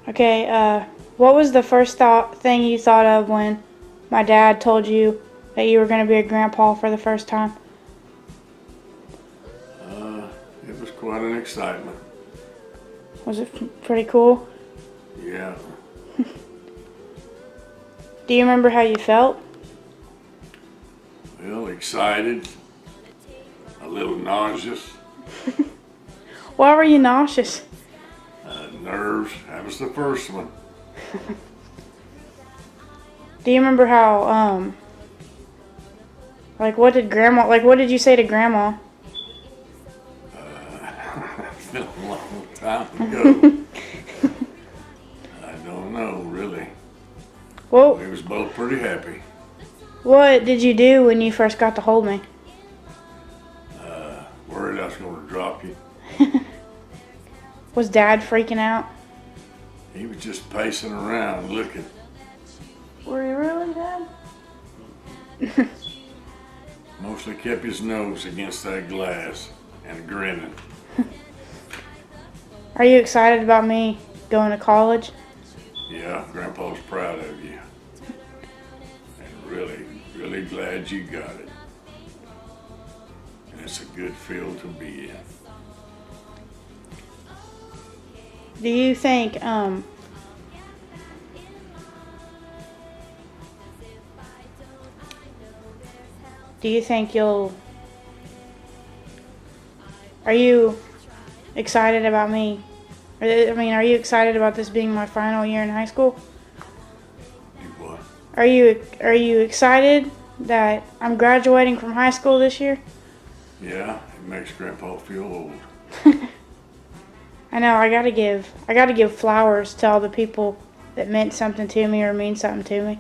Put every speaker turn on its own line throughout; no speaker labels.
Okay, what was the first thing you thought of when my dad told you that you were going to be a grandpa for the first time?
It was quite an excitement.
Was it pretty cool?
Yeah.
Do you remember how you felt?
Well, excited, a little nauseous,
Why were you nauseous?
nerves. That was the first one.
Do you remember how, what did you say to Grandma?
It's been a long time ago. I don't know, really.
Well,
We was both pretty happy.
what did you do when you first got to hold me?
Worried I was going to drop you.
Was Dad freaking out?
He was just pacing around looking.
Were you really, Dad?
Mostly kept his nose against that glass and grinning.
Are you excited about me going to college?
Yeah, Grandpa's proud of you. And really, really glad you got it. And it's a good field to be in.
Do you think, are you excited about me? Are you excited about this being my final year in high school?
You what?
Are you excited that I'm graduating from high school this year?
Yeah, it makes Grandpa feel old.
I know, I gotta give flowers to all the people that meant something to me or mean something to me.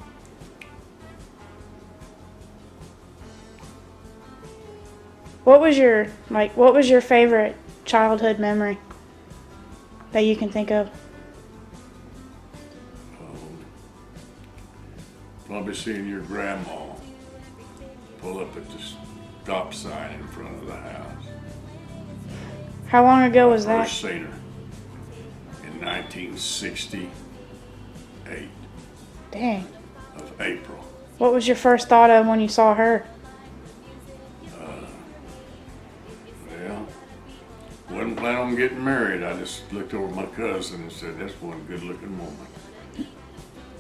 What was your favorite childhood memory that you can think of?
Probably seeing your grandma pull up at the stop sign in front of the house.
How long ago was that?
First seen her in 1968
Dang.
of April.
What was your first thought of when you saw her?
Well, wasn't planning on getting married. I just looked over at my cousin and said, "That's one good-looking woman."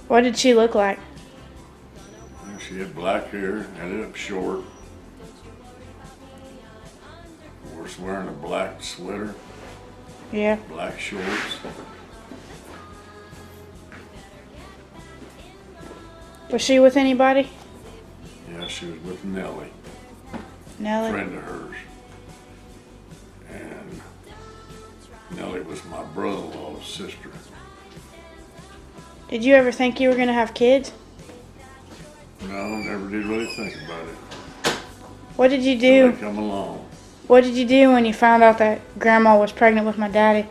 What did she look like?
Well, she had black hair, had it up short. Was wearing a black sweater,
Yeah.
black shorts.
Was she with anybody?
Yeah, she was with Nellie, a
Nellie.
friend of hers. And Nellie was my brother-in-law's sister.
Did you ever think you were gonna have kids?
No, never did really think about it.
What did you
Till
do?
they come along.
What did you do when you found out that Grandma was pregnant with my daddy?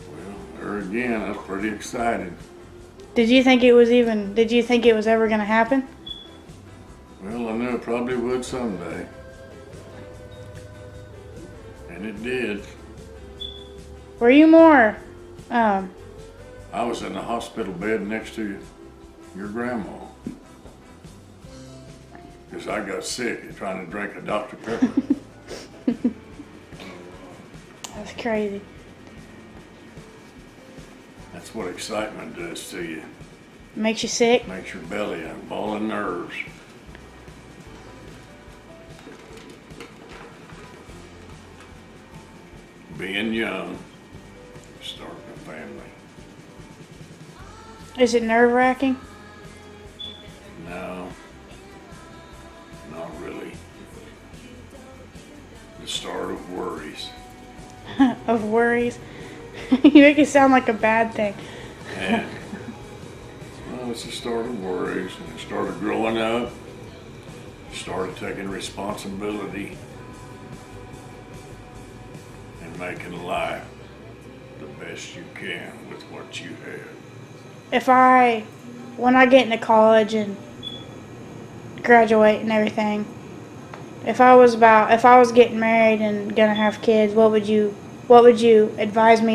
Well, there again, I was pretty excited.
Did you think it was ever gonna happen?
Well, I knew it probably would someday. And it did.
Were you more,
I was in the hospital bed next to your grandma. Because I got sick and trying to drink a Dr. Pepper.
that's crazy.
That's what excitement does to you.
Makes you sick?
Makes your belly a ball of nerves. Being young, starting a family.
Is it nerve-wracking?
No, not really. The start of worries.
Of worries? You make it sound like a bad thing.
And, well, it's the start of worries. And I started growing up, started taking responsibility and making life the best you can with what you have.
When I get into college and graduate and everything, if I was getting married and gonna have kids, what would you advise me